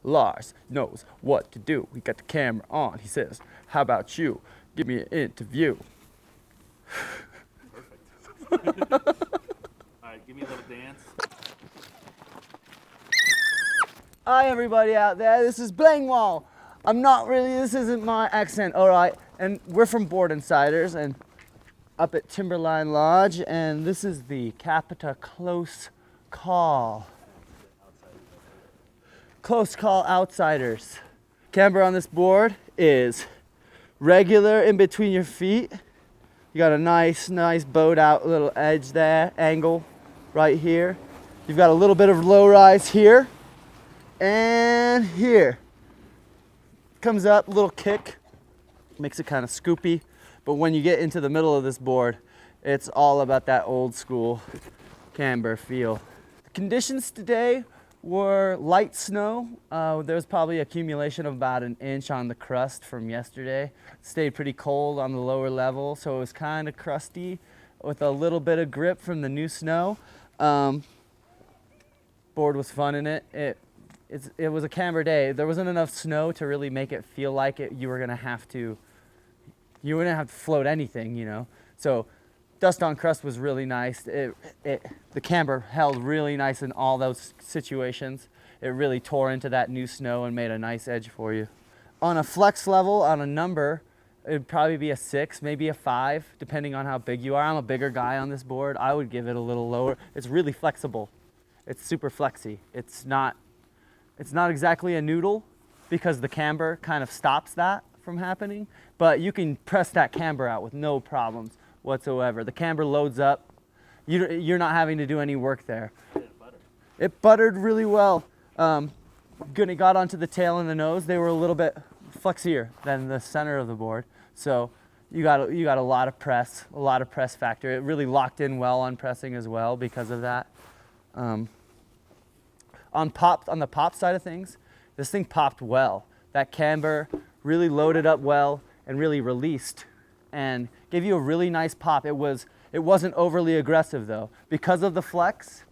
Lars knows what to do. He got the camera on. He says, how about you? Give me an interview. Perfect. All right, give me a little dance. Hi everybody out there, this is Blingwall. This isn't my accent, all right. And we're from Board Outsiders and up at Timberline Lodge, and this is the CAPiTA Close Call Outsiders. Camber on this board is regular in between your feet. You got a nice bowed out little edge there, angle right here. You've got a little bit of low rise here and here. Comes up, little kick, makes it kind of scoopy. But when you get into the middle of this board, it's all about that old school camber feel. The conditions today were light snow. There was probably accumulation of about an inch on the crust from yesterday. It stayed pretty cold on the lower level, so it was kind of crusty with a little bit of grip from the new snow. Board was fun in it. It was a camber day. There wasn't enough snow to really make it feel like you wouldn't have to float anything, you know. So dust on crust was really nice. The camber held really nice in all those situations. It really tore into that new snow and made a nice edge for you. On a flex level, on a number, it'd probably be a 6, maybe a 5, depending on how big you are. I'm a bigger guy on this board. I would give it a little lower. It's really flexible. It's super flexy. It's not exactly a noodle because the camber kind of stops that from happening, but you can press that camber out with no problems whatsoever. The camber loads up. You're not having to do any work there. It buttered really well. When it got onto the tail and the nose, they were a little bit flexier than the center of the board. So you got a lot of press factor. It really locked in well on pressing as well because of that. On the pop side of things, this thing popped well. That camber really loaded up well and really released and gave you a really nice pop. It wasn't overly aggressive though. Because of the flex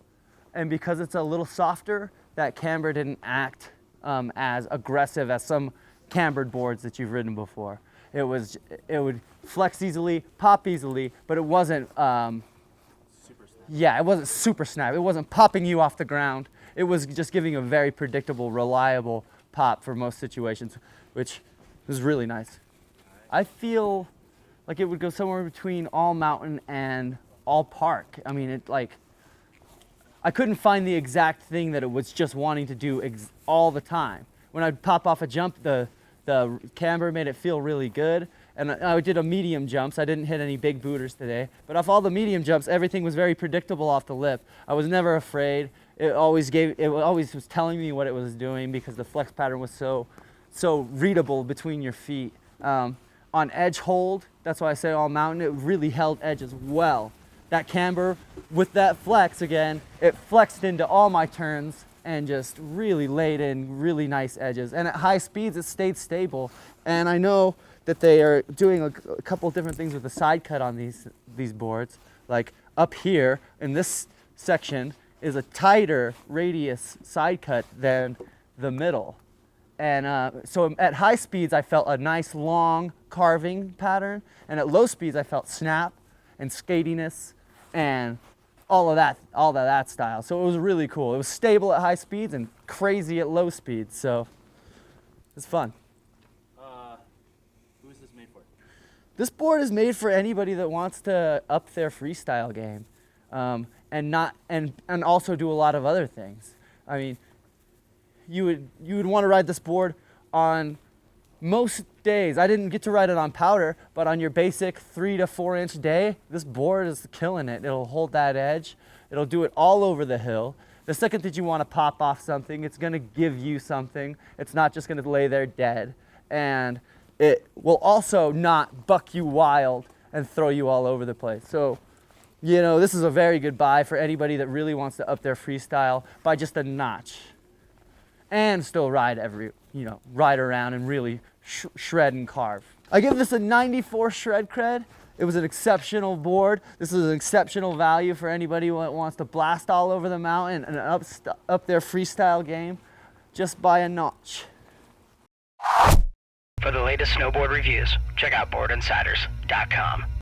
and because it's a little softer, that camber didn't act as aggressive as some cambered boards that you've ridden before. It would flex easily, pop easily, but it wasn't Super snap. Yeah, it wasn't super snap. It wasn't popping you off the ground. It was just giving a very predictable, reliable pop for most situations, which was really nice. I feel like it would go somewhere between all mountain and all park. I mean, I couldn't find the exact thing that it was just wanting to do all the time. When I'd pop off a jump, the camber made it feel really good. And I did a medium jumps. I didn't hit any big booters today. But off all the medium jumps, everything was very predictable off the lip. I was never afraid. It always was telling me what it was doing because the flex pattern was so readable between your feet. On edge hold, that's why I say all mountain, it really held edge as well. That camber with that flex again, it flexed into all my turns and just really laid in really nice edges. And at high speeds, it stayed stable. And I know that they are doing a couple different things with the side cut on these boards. Like up here in this section is a tighter radius side cut than the middle. And so at high speeds, I felt a nice long carving pattern. And at low speeds, I felt snap and skatiness and all of that style. So it was really cool. It was stable at high speeds and crazy at low speeds. So it's fun. Who is this made for? This board is made for anybody that wants to up their freestyle game, and also do a lot of other things. I mean, you would want to ride this board on most days. I didn't get to ride it on powder, but on your basic 3 to 4 inch day, this board is killing it. It'll hold that edge. It'll do it all over the hill. The second that you want to pop off something, it's going to give you something. It's not just going to lay there dead. And it will also not buck you wild and throw you all over the place. So, you know, this is a very good buy for anybody that really wants to up their freestyle by just a notch. And still ride ride around and really shred and carve. I give this a 94 shred cred. It was an exceptional board. This is an exceptional value for anybody who wants to blast all over the mountain and up their freestyle game. just by a notch. For the latest snowboard reviews, check out boardinsiders.com.